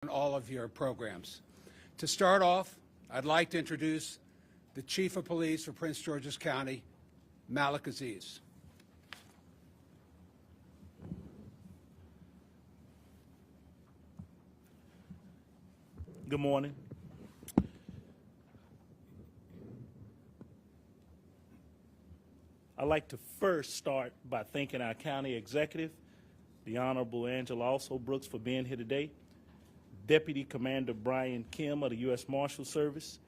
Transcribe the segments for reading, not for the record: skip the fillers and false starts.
on all of your programs. To start off, I'd like to introduce the Chief of Police for Prince George's County, Malik Aziz. Good morning. I'd like to first start by thanking our county executive, the Honorable Angela Also Brooks, for being here today, Deputy Commander Brian Kim of the U.S. Marshal Service,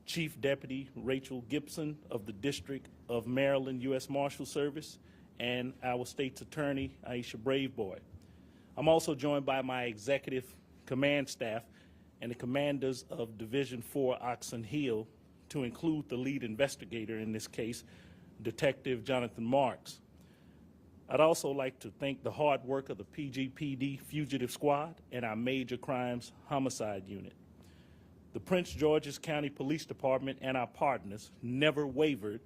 Chief Deputy Rachel Gibson of the District of Maryland U.S. Marshal Service, and our state's attorney, Aisha Braveboy. I'm also joined by my executive command staff and the commanders of Division 4 Oxon Hill, to include the lead investigator in this case, Detective Jonathan Marks. I'd also like to thank the hard work of the PGPD Fugitive Squad and our Major Crimes Homicide Unit. The Prince George's County Police Department and our partners never wavered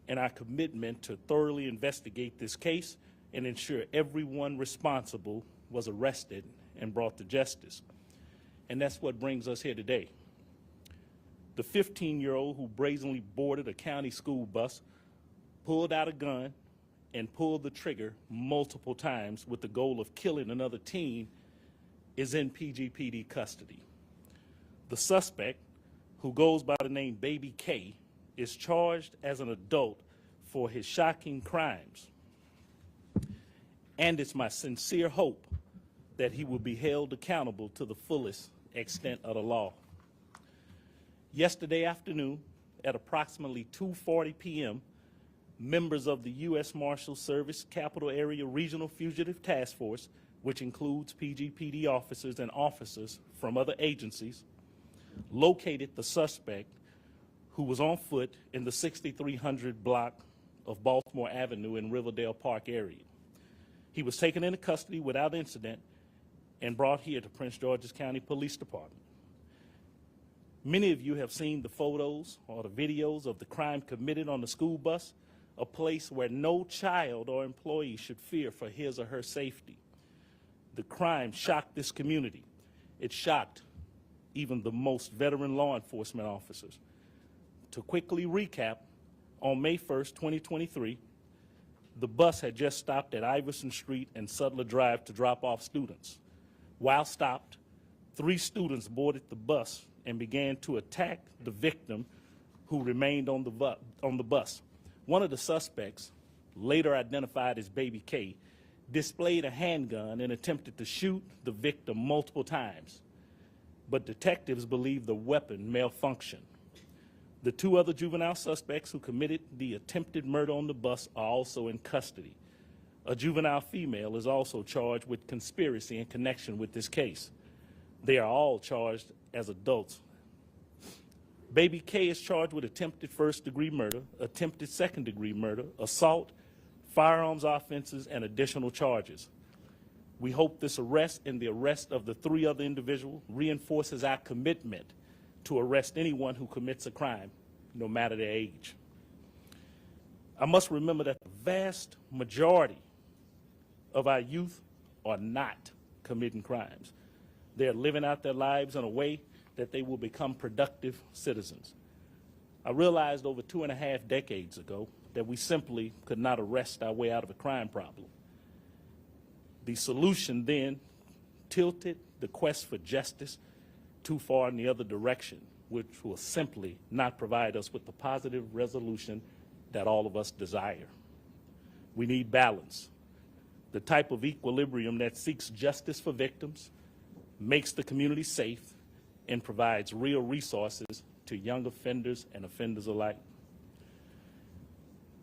in our commitment to thoroughly investigate this case and ensure everyone responsible was arrested and brought to justice. And that's what brings us here today. The 15-year-old who brazenly boarded a county school bus, pulled out a gun, and pulled the trigger multiple times with the goal of killing another teen is in PGPD custody. The suspect, who goes by the name Baby K, is charged as an adult for his shocking crimes. And it's my sincere hope that he will be held accountable to the fullest extent of the law. Yesterday afternoon, at approximately 2:40 p.m., members of the U.S. Marshal Service Capital Area Regional Fugitive Task Force, which includes PGPD officers and officers from other agencies, located the suspect, who was on foot in the 6300 block of Baltimore Avenue in Riverdale Park area. He was taken into custody without incident and brought here to Prince George's County Police Department. Many of you have seen the photos or the videos of the crime committed on the school bus, a place where no child or employee should fear for his or her safety. The crime shocked this community. It shocked even the most veteran law enforcement officers. To quickly recap, on May 1st, 2023, the bus had just stopped at Iverson Street and Sutler Drive to drop off students. While stopped, 3 students boarded the bus and began to attack the victim, who remained on the bus. One of the suspects, later identified as Baby K, displayed a handgun and attempted to shoot the victim multiple times, but detectives believe the weapon malfunctioned. The 2 other juvenile suspects who committed the attempted murder on the bus are also in custody. A juvenile female is also charged with conspiracy in connection with this case. They are all charged as adults. Baby K is charged with attempted first-degree murder, attempted second-degree murder, assault, firearms offenses, and additional charges. We hope this arrest and the arrest of the 3 other individuals reinforces our commitment to arrest anyone who commits a crime, no matter their age. I must remember that the vast majority of our youth are not committing crimes. They're living out their lives in a way that they will become productive citizens. I realized over 2.5 decades ago that we simply could not arrest our way out of a crime problem. The solution then tilted the quest for justice too far in the other direction, which will simply not provide us with the positive resolution that all of us desire. We need balance, the type of equilibrium that seeks justice for victims, makes the community safe, and provides real resources to young offenders and offenders alike.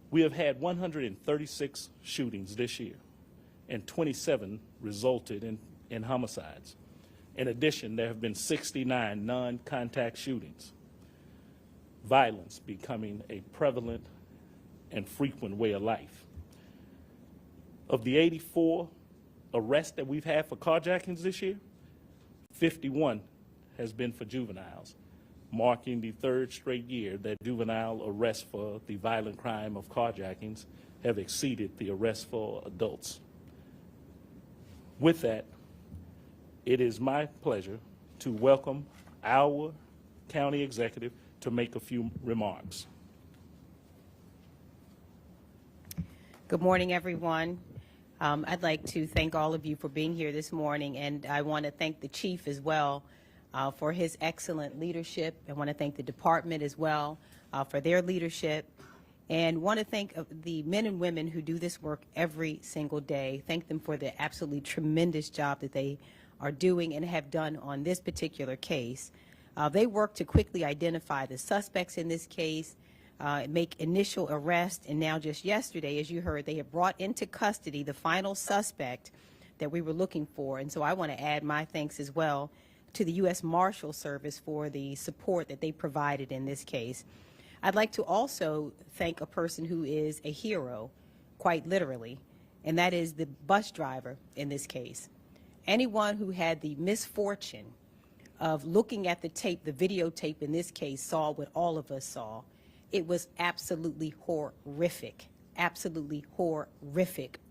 We have had 136 shootings this year, and 27 resulted in homicides. In addition, there have been 69 non-contact shootings. Violence becoming a prevalent and frequent way of life. Of the 84 arrests that we've had for carjackings this year, 51 has been for juveniles, marking the 3rd straight year that juvenile arrests for the violent crime of carjackings have exceeded the arrests for adults. With that, it is my pleasure to welcome our county executive to make a few remarks. Good morning, everyone. I'd like to thank all of you for being here this morning, and I want to thank the chief as well for his excellent leadership. I want to thank the department as well for their leadership, and want to thank the men and women who do this work every single day. Thank them for the absolutely tremendous job that they are doing and have done on this particular case. They work to quickly identify the suspects in this case, make initial arrest, and now just yesterday, as you heard, they have brought into custody the final suspect that we were looking for. And so I want to add my thanks as well to the U.S. Marshal Service for the support that they provided in this case. I'd like to also thank a person who is a hero, quite literally, and that is the bus driver in this case. Anyone who had the misfortune of looking at the tape, the videotape in this case, saw what all of us saw. It was absolutely horrific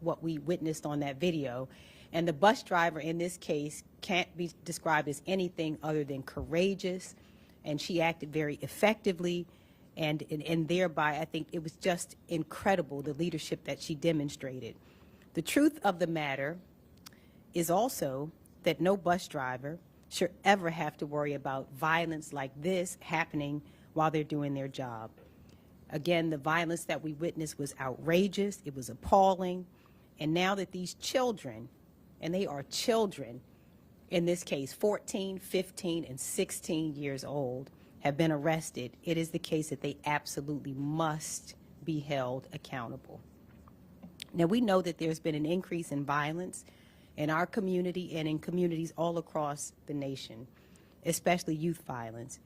what we witnessed on that video. And the bus driver in this case can't be described as anything other than courageous, and she acted very effectively, and thereby I think it was just incredible, the leadership that she demonstrated. The truth of the matter is also that no bus driver should ever have to worry about violence like this happening while they're doing their job. Again, the violence that we witnessed was outrageous, it was appalling, and now that these children, and they are children, in this case 14, 15, and 16 years old, have been arrested, it is the case that they absolutely must be held accountable. Now, we know that there's been an increase in violence in our community and in communities all across the nation, especially youth violence.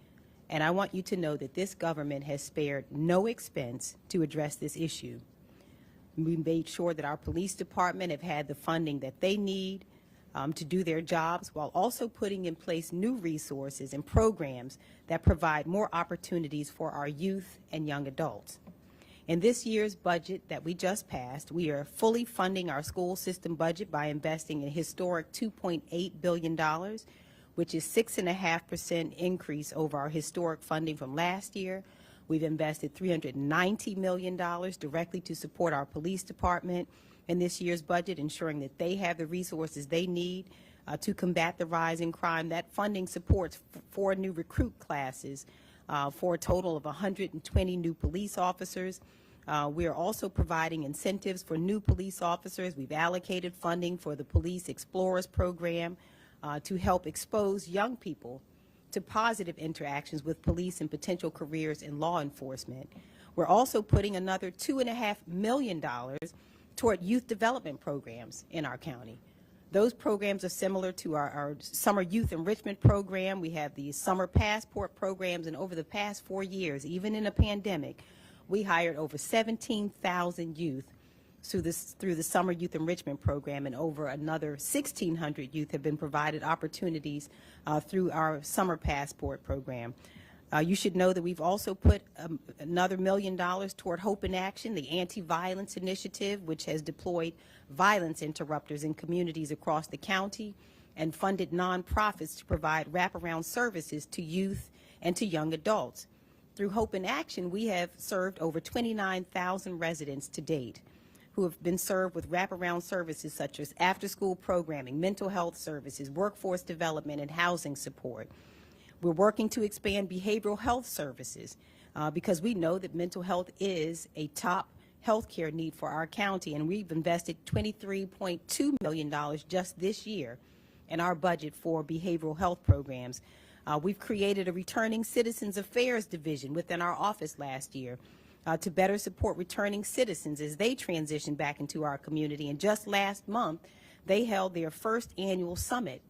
And I want you to know that this government has spared no expense to address this issue. We made sure that our police department have had the funding that they need to do their jobs, while also putting in place new resources and programs that provide more opportunities for our youth and young adults. In this year's budget that we just passed, we are fully funding our school system budget by investing a historic $2.8 billion, which is 6.5% increase over our historic funding from last year. We've invested $390 million directly to support our police department in this year's budget, ensuring that they have the resources they need to combat the rise in crime. That funding supports 4 new recruit classes for a total of 120 new police officers. We are also providing incentives for new police officers. We've allocated funding for the Police Explorers program to help expose young people to positive interactions with police and potential careers in law enforcement. We're also putting another $2.5 million toward youth development programs in our county. Those programs are similar to our summer youth enrichment program. We have the summer passport programs, and over the past 4 years, even in a pandemic, we hired over 17,000 youth through the summer youth enrichment program, and over another 1,600 youth have been provided opportunities through our summer passport program. You should know that we've also put another $1 million toward Hope in Action, the anti-violence initiative, which has deployed violence interrupters in communities across the county and funded nonprofits to provide wraparound services to youth and to young adults. Through Hope in Action, we have served over 29,000 residents to date who have been served with wraparound services such as after-school programming, mental health services, workforce development, and housing support. We're working to expand behavioral health services because we know that mental health is a top health care need for our county, and we've invested $23.2 million just this year in our budget for behavioral health programs. We've created a Returning Citizens Affairs division within our office last year to better support returning citizens as they transition back into our community. And just last month, they held their first annual summit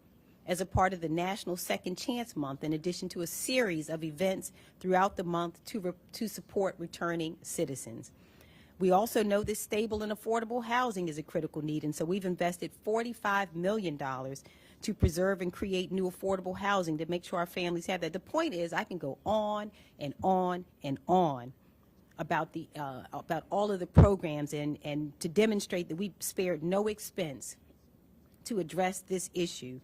as a part of the National Second Chance Month, in addition to a series of events throughout the month to support returning citizens. We also know that stable and affordable housing is a critical need, and so we've invested $45 million to preserve and create new affordable housing to make sure our families have that. The point is, I can go on and on and on about all of the programs and to demonstrate that we've spared no expense to address this issue.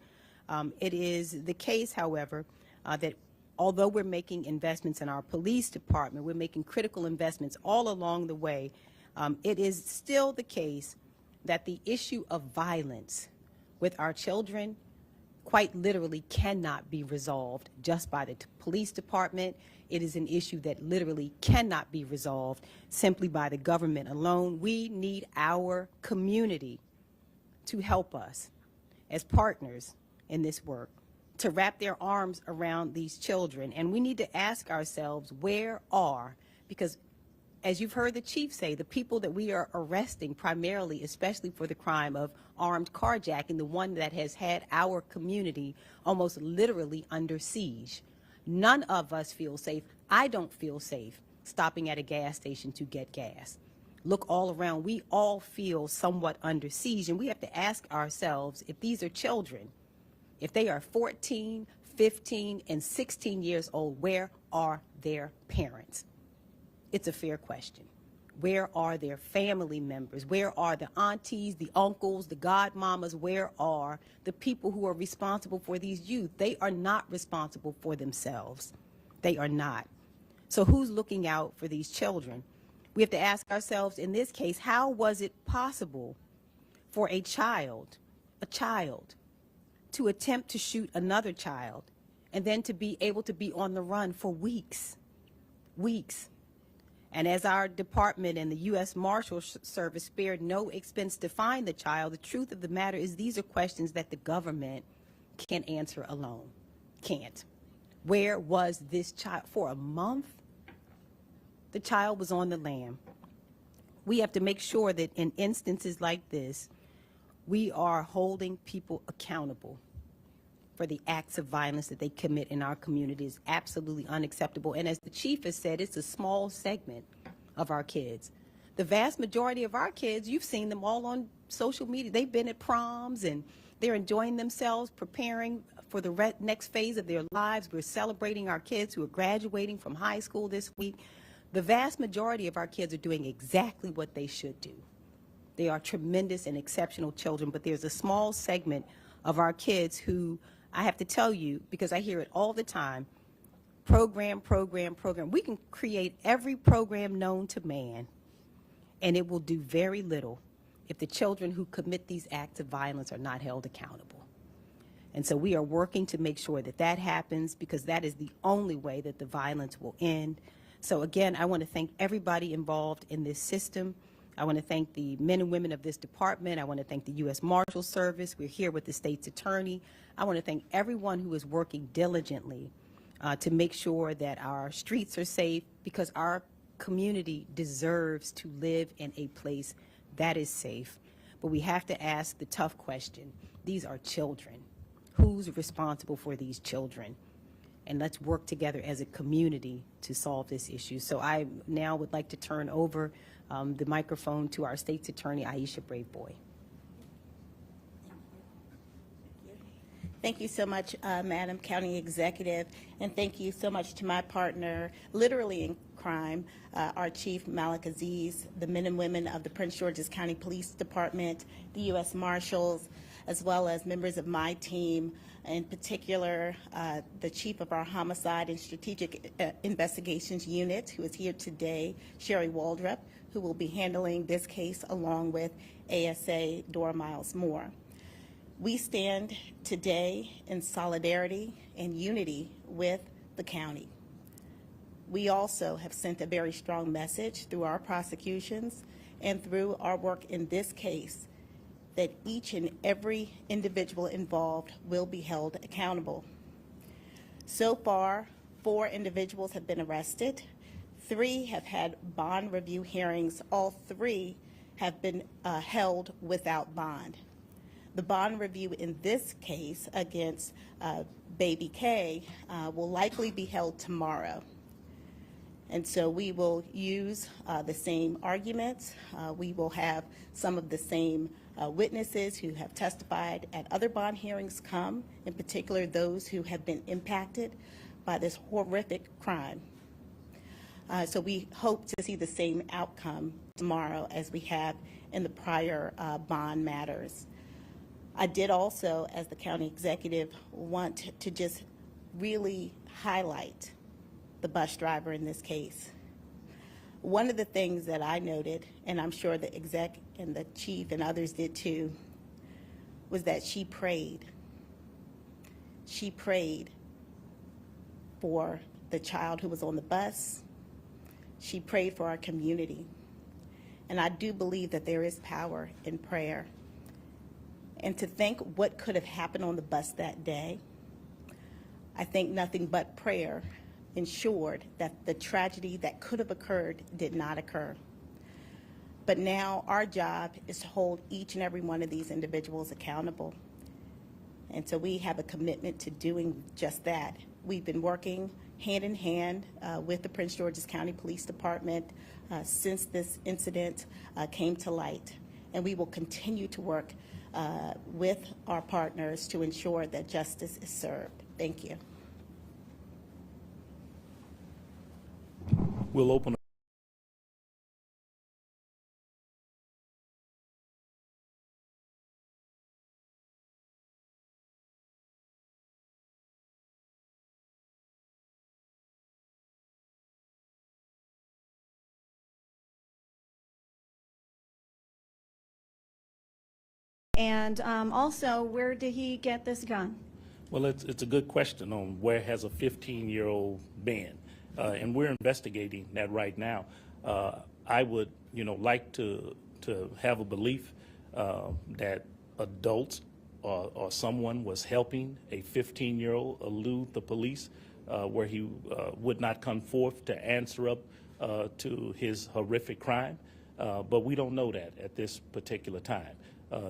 It is the case, however, that although we're making investments in our police department, we're making critical investments all along the way, it is still the case that the issue of violence with our children quite literally cannot be resolved just by the police department. It is an issue that literally cannot be resolved simply by the government alone. We need our community to help us as partners in this work, to wrap their arms around these children. And we need to ask ourselves, where are, because as you've heard the chief say, the people that we are arresting primarily, especially for the crime of armed carjacking, the one that has had our community almost literally under siege. None of us feel safe. I don't feel safe stopping at a gas station to get gas. Look all around. We all feel somewhat under siege, and we have to ask ourselves, if these are children, if they are 14, 15, and 16 years old, where are their parents? It's a fair question. Where are their family members? Where are the aunties, the uncles, the godmamas? Where are the people who are responsible for these youth? They are not responsible for themselves. They are not. So who's looking out for these children? We have to ask ourselves, in this case, how was it possible for a child to attempt to shoot another child and then to be able to be on the run for weeks? And as our department and the U.S. Marshal Service spared no expense to find the child, the truth of the matter is these are questions that the government can't answer alone. Can't. Where was this child? For a month, the child was on the lam. We have to make sure that in instances like this, we are holding people accountable for the acts of violence that they commit in our community. Is absolutely unacceptable. And as the chief has said, it's a small segment of our kids. The vast majority of our kids, you've seen them all on social media. They've been at proms and they're enjoying themselves, preparing for the next phase of their lives. We're celebrating our kids who are graduating from high school this week. The vast majority of our kids are doing exactly what they should do. They are tremendous and exceptional children, but there's a small segment of our kids who, I have to tell you, because I hear it all the time, program. We can create every program known to man, and it will do very little if the children who commit these acts of violence are not held accountable. And so we are working to make sure that that happens, because that is the only way that the violence will end. So again, I want to thank everybody involved in this system. I want to thank the men and women of this department. I want to thank the U.S. Marshal Service. We're here with the state's attorney. I want to thank everyone who is working diligently to make sure that our streets are safe, because our community deserves to live in a place that is safe. But we have to ask the tough question. These are children. Who's responsible for these children? And let's work together as a community to solve this issue. So I now would like to turn over the microphone to our state's attorney, Aisha Braveboy. Thank you so much, Madam County Executive, and thank you so much to my partner, literally in crime, our Chief Malik Aziz, the men and women of the Prince George's County Police Department, the U.S. Marshals, as well as members of my team, in particular, the Chief of our Homicide and Strategic Investigations Unit, who is here today, Sherry Waldrop, who will be handling this case along with ASA Dora Miles Moore. We stand today in solidarity and unity with the county. We also have sent a very strong message through our prosecutions and through our work in this case that each and every individual involved will be held accountable. So far, 4 individuals have been arrested. 3 have had bond review hearings. All 3 have been held without bond. The bond review in this case against Baby K will likely be held tomorrow. And so we will use the same arguments. We will have some of the same witnesses who have testified at other bond hearings come, in particular those who have been impacted by this horrific crime. So we hope to see the same outcome tomorrow as we have in the prior bond matters. I did also, as the county executive, want to just really highlight the bus driver in this case. One of the things that I noted, and I'm sure the exec and the chief and others did too, was that she prayed. She prayed for the child who was on the bus. She prayed for our community. And I do believe that there is power in prayer. And to think what could have happened on the bus that day, I think nothing but prayer ensured that the tragedy that could have occurred did not occur. But now our job is to hold each and every one of these individuals accountable. And so we have a commitment to doing just that. We've been working hand in hand with the Prince George's County Police Department since this incident came to light. And we will continue to work with our partners to ensure that justice is served. Thank you. We'll open. And also, where did he get this gun? Well, it's a good question on where has a 15-year-old been, and we're investigating that right now. I would, like to have a belief that adults or someone was helping a 15-year-old elude the police, where he would not come forth to answer up to his horrific crime. But we don't know that at this particular time.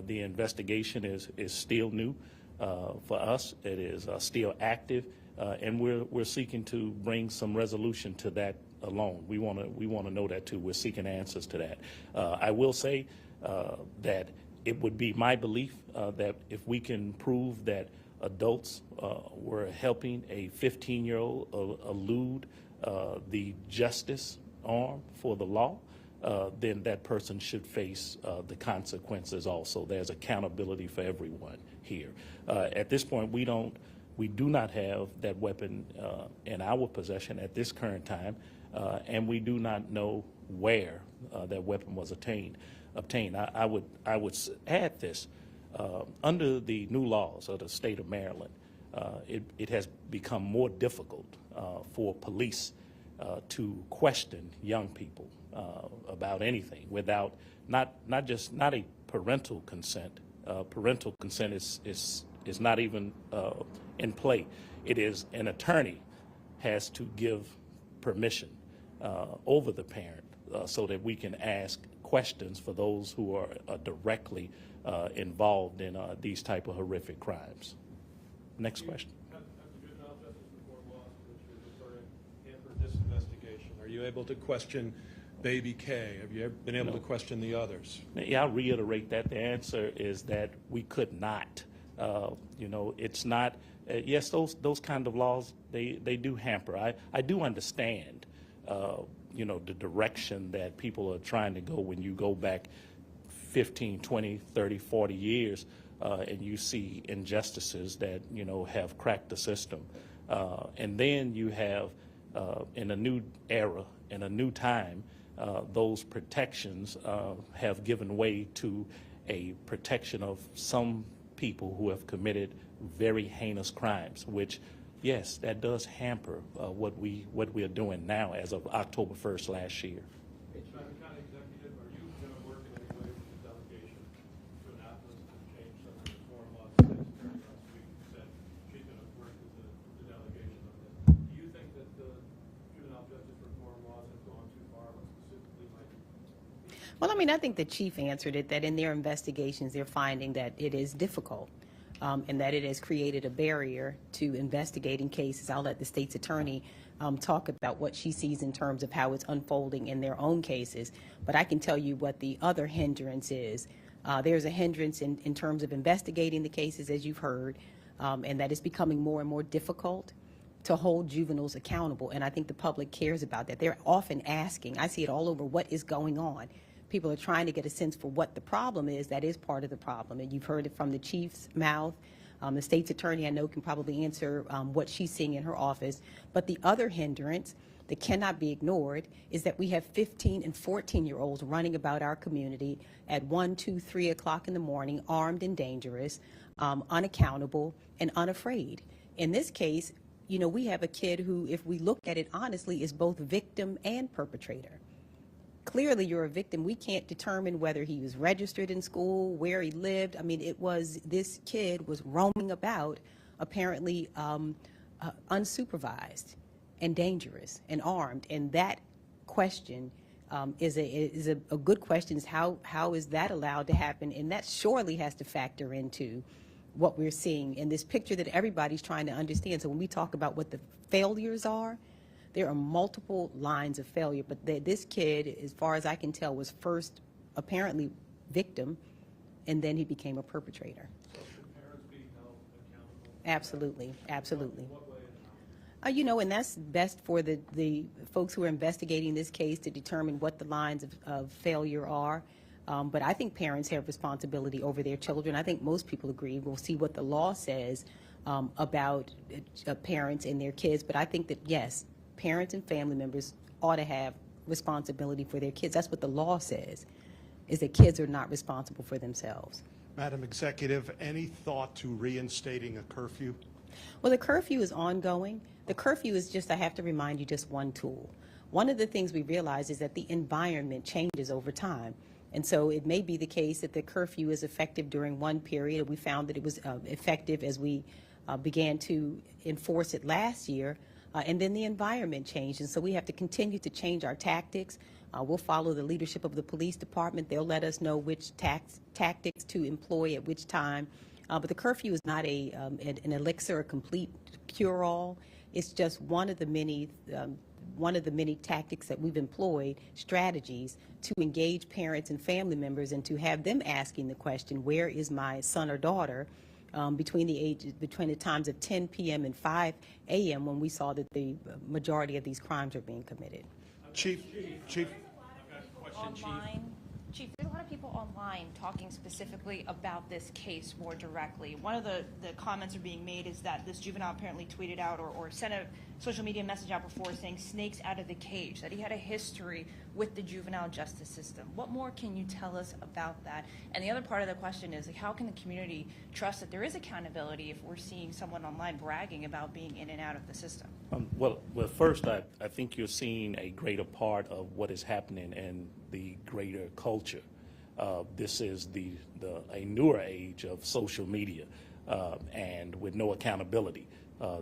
The investigation is still new for us. It is still active, and we're seeking to bring some resolution to that alone. We want to know that too. We're seeking answers to that. I will say that it would be my belief that if we can prove that adults were helping a 15-year-old elude the justice arm for the law, then that person should face the consequences also. There's accountability for everyone here. At this point, we do not have that weapon in our possession at this current time, and we do not know where that weapon was obtained. I would add this. Under the new laws of the state of Maryland, it has become more difficult for police to question young people about anything without not a parental consent. Parental consent is not even in play. It is an attorney has to give permission over the parent so that we can ask questions for those who are directly involved in these type of horrific crimes. Next question. Have the juvenile justice reform laws which you're referring hampered this investigation? Are you able to question Baby K? Have you ever been able to question the others? Yeah, I'll reiterate that. The answer is that we could not. It's not. Yes, those kind of laws, they do hamper. I do understand, the direction that people are trying to go when you go back 15, 20, 30, 40 years and you see injustices that, have cracked the system. And then you have, in a new era, in a new time, those protections have given way to a protection of some people who have committed very heinous crimes, which, yes, that does hamper what we are doing now as of October 1st last year. County Executive, are you going to work in any way with the delegation to Annapolis to change some of the reform laws? Last week said she's going to work with the delegation on this. Do you think that the juvenile justice reform laws have gone too far? What specifically might you? Well, I think the chief answered it, that in their investigations, they're finding that it is difficult and that it has created a barrier to investigating cases. I'll let the state's attorney talk about what she sees in terms of how it's unfolding in their own cases. But I can tell you what the other hindrance is. There's a hindrance in terms of investigating the cases, as you've heard, and that it's becoming more and more difficult to hold juveniles accountable. And I think the public cares about that. They're often asking, I see it all over, what is going on? people are trying to get a sense for what the problem is, that is part of the problem. And you've heard it from the chief's mouth. The state's attorney, I know, can probably answer what she's seeing in her office. But the other hindrance that cannot be ignored is that we have 15 and 14-year-olds running about our community at 1, 2, 3 o'clock in the morning, armed and dangerous, unaccountable, and unafraid. In this case, you know, we have a kid who, if we look at it honestly, is both victim and perpetrator. Clearly, you're a victim. We can't determine whether he was registered in school, where he lived. I mean, this kid was roaming about, apparently unsupervised and dangerous and armed. And that question is a good question, is how is that allowed to happen? And that surely has to factor into what we're seeing in this picture that everybody's trying to understand. So when we talk about what the failures are, there are multiple lines of failure, but this kid, as far as I can tell, was first apparently victim, and then he became a perpetrator. So should parents be held accountable? Absolutely, absolutely. In what way and how? You know, and that's best for the folks who are investigating this case to determine what the lines of failure are. But I think parents have responsibility over their children. I think most people agree. We'll see what the law says about parents and their kids. But I think that, yes, parents and family members ought to have responsibility for their kids. That's what the law says, is that kids are not responsible for themselves. Madam Executive, any thought to reinstating a curfew? Well, the curfew is ongoing. The curfew is just, I have to remind you, just one tool. One of the things we realize is that the environment changes over time. And so it may be the case that the curfew is effective during one period. We found that it was effective as we began to enforce it last year. And then the environment changed, and so we have to continue to change our tactics. We'll follow the leadership of the police department. They'll let us know which tactics to employ at which time. But the curfew is not an elixir, a complete cure-all. It's just one of the many tactics that we've employed, strategies to engage parents and family members and to have them asking the question, where is my son or daughter? Between the times of 10 p.m. and 5 a.m. when we saw that the majority of these crimes are being committed. Chief. Online, Chief, there's a lot of people online talking specifically about this case more directly. One of the comments are being made is that this juvenile apparently tweeted out or sent a social media message out before saying snakes out of the cage, that he had a history with the juvenile justice system. What more can you tell us about that? And the other part of the question is, like, how can the community trust that there is accountability if we're seeing someone online bragging about being in and out of the system? Well, first, I think you're seeing a greater part of what is happening in the greater culture. This is a newer age of social media, and with no accountability.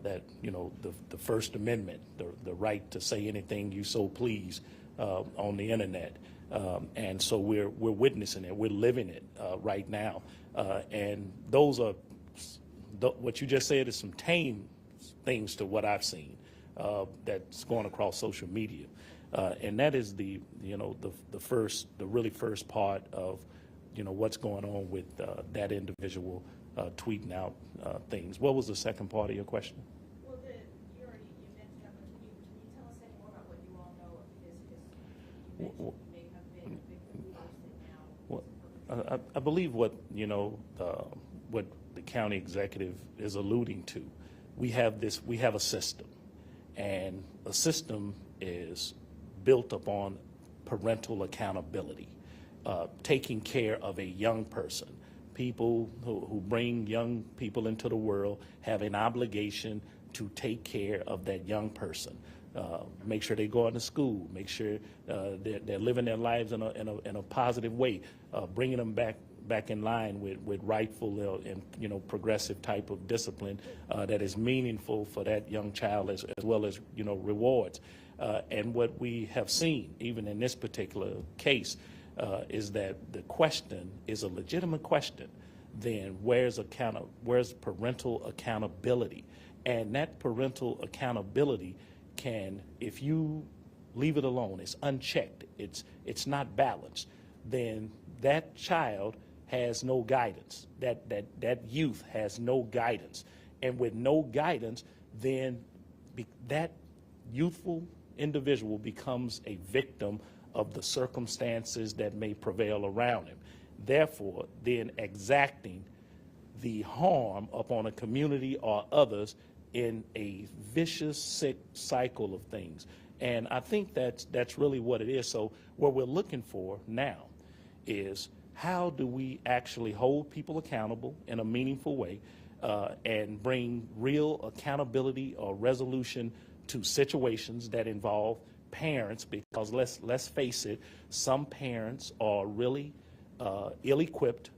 That, you know, the First Amendment, the right to say anything you so please on the internet, and so we're witnessing it, we're living it right now, and those are what you just said is some tame things to what I've seen that's going across social media. And that is the really first part of, you know, what's going on with that individual tweeting out things. What was the second part of your question? Well, you mentioned that, but can you tell us any more about what you all know of his history? You mentioned he may have been a victim first and now. Well, I believe what the county executive is alluding to. We have a system, and a system is built upon parental accountability, taking care of a young person. People who bring young people into the world have an obligation to take care of that young person. Make sure they go into school, make sure they're living their lives in a positive way, bringing them back in line with rightful and, you know, progressive type of discipline that is meaningful for that young child as well as, you know, rewards. And what we have seen, even in this particular case, is that the question is a legitimate question. Then where's parental accountability? And that parental accountability can, if you leave it alone, it's unchecked, it's not balanced, then that child has no guidance. That youth has no guidance. And with no guidance, then that youthful individual becomes a victim of the circumstances that may prevail around him. Therefore, then exacting the harm upon a community or others in a vicious, sick cycle of things. And I think that's really what it is. So what we're looking for now is how do we actually hold people accountable in a meaningful way and bring real accountability or resolution to situations that involve parents, because let's face it, some parents are really ill-equipped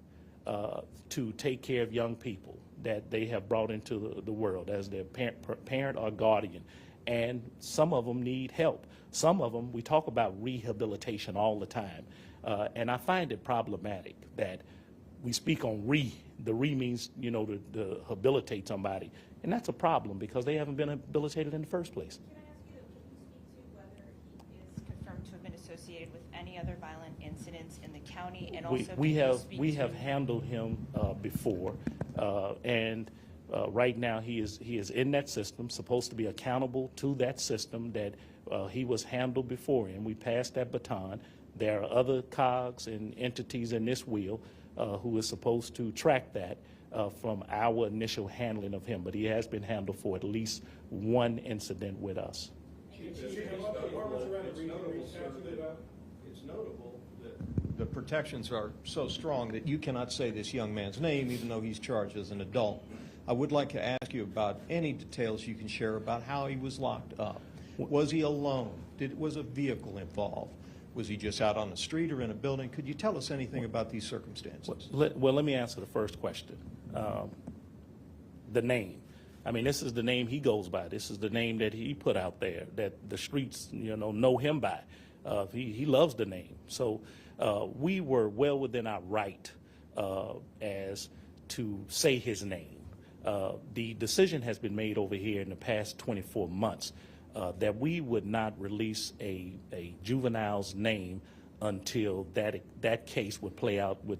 to take care of young people that they have brought into the world as their parent or guardian. And some of them need help. Some of them, we talk about rehabilitation all the time. And I find it problematic that we speak on the means, you know, to rehabilitate somebody. And that's a problem because they haven't been rehabilitated in the first place. Can I ask you, can you speak to whether he is confirmed to have been associated with any other violent incidents in the county? And also, We have handled him before, and right now he is in that system, supposed to be accountable to that system that he was handled before, and we passed that baton. There are other cogs and entities in this wheel who is supposed to track that from our initial handling of him, but he has been handled for at least one incident with us. It's notable that the protections are so strong that you cannot say this young man's name even though he's charged as an adult. I would like to ask you about any details you can share about how he was locked up. Was he alone? Was a vehicle involved? Was he just out on the street or in a building? Could you tell us anything about these circumstances? Well, let me answer the first question. The name. I mean, this is the name he goes by. This is the name that he put out there, that the streets, you know him by. He loves the name. So we were well within our right as to say his name. The decision has been made over here in the past 24 months that we would not release a juvenile's name until that case would play out with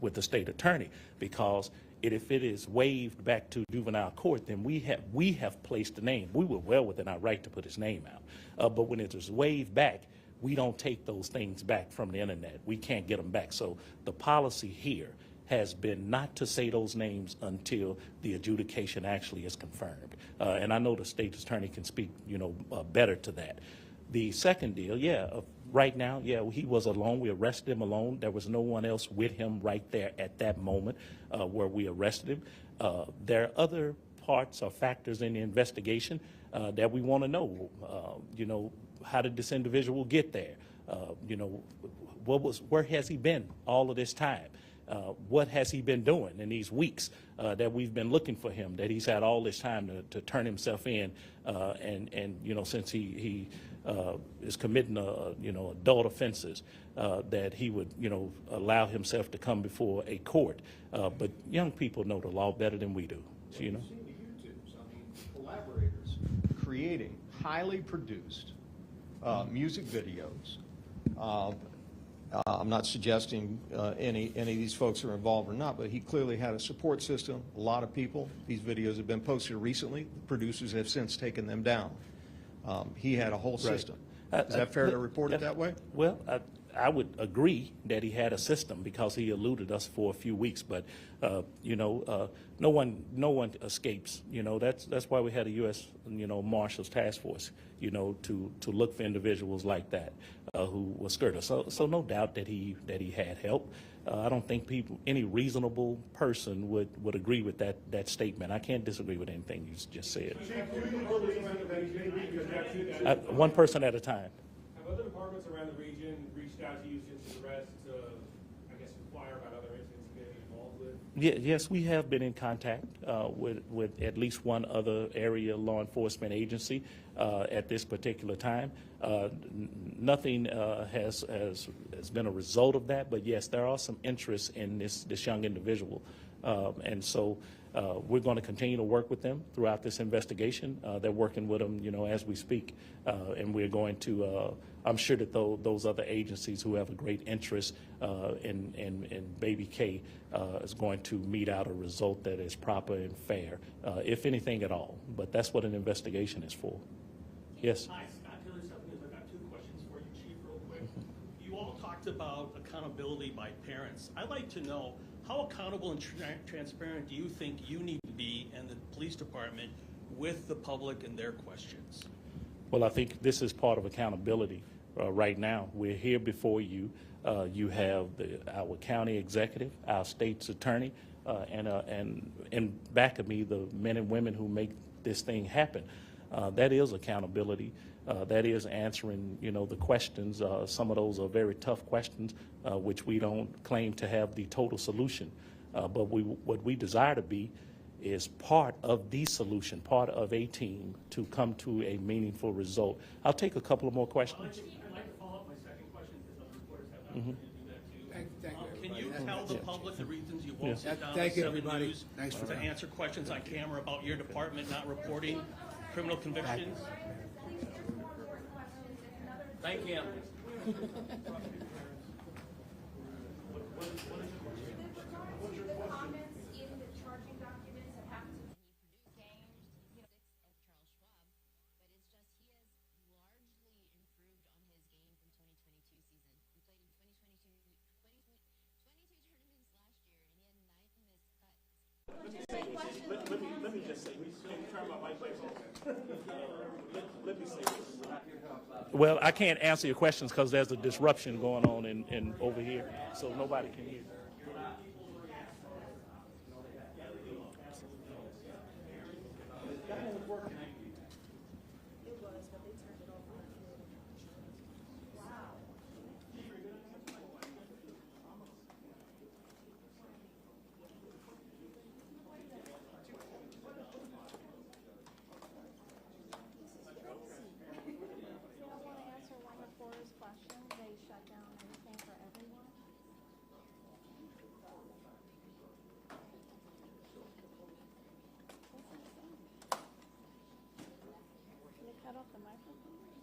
with the state attorney, because if it is waived back to juvenile court, then we have placed the name. We were well within our right to put his name out, but when it is waived back, we don't take those things back from the internet. We can't get them back. So the policy here has been not to say those names until the adjudication actually is confirmed. And I know the state attorney can speak, better to that. The second deal, right now, he was alone. We arrested him alone. There was no one else with him right there at that moment where we arrested him. There are other parts or factors in the investigation that we want to know. How did this individual get there? Where has he been all of this time? What has he been doing in these weeks that we've been looking for him, that he's had all this time to turn himself in, and since he is committing adult offenses, that he would allow himself to come before a court. But young people know the law better than we do. You've seen the YouTubes, collaborators creating highly produced music videos. I'm not suggesting any of these folks are involved or not, but he clearly had a support system, a lot of people. These videos have been posted recently. The producers have since taken them down. He had a whole system. Is that fair to report it that way? Well, I would agree that he had a system because he eluded us for a few weeks, but no one escapes. That's why we had a U.S. Marshals Task Force, to look for individuals like that who were skirted. So no doubt that he had help. I don't think any reasonable person would agree with that statement. I can't disagree with anything you just said. One person at a time. Have other departments around the region reached out to you since his arrest to, inquire about other incidents you may be involved with? Yes, we have been in contact with at least one other area law enforcement agency at this particular time. Nothing has been a result of that, but yes, there are some interest in this young individual, and so we're going to continue to work with them throughout this investigation. They're working with them, as we speak, and we're going to. I'm sure that those other agencies who have a great interest in Baby K is going to mete out a result that is proper and fair, if anything at all. But that's what an investigation is for. Yes. Hi, Scott Taylor, I've got two questions for you, Chief, real quick. about accountability by parents. I'd like to know, how accountable and transparent do you think you need to be and the police department with the public and their questions? Well, I think this is part of accountability right now. We're here before you. You have our county executive, our state's attorney, and in back of me, the men and women who make this thing happen. That is accountability. That is answering, the questions. Some of those are very tough questions, which we don't claim to have the total solution. But what we desire to be is part of the solution, part of a team to come to a meaningful result. I'll take a couple of more questions. I'd like to follow up my second question because other reporters have an opportunity to do that too. Thank you, Can you everybody. tell the public the reasons you won't sit down Thank at you, 7 everybody. News Thanks for to coming. answer questions on camera about your department not reporting criminal convictions? Thank you. Let me just say, let me say this. Well, I can't answer your questions because there's a disruption going on in over here, so nobody can hear. Cut off the microphone?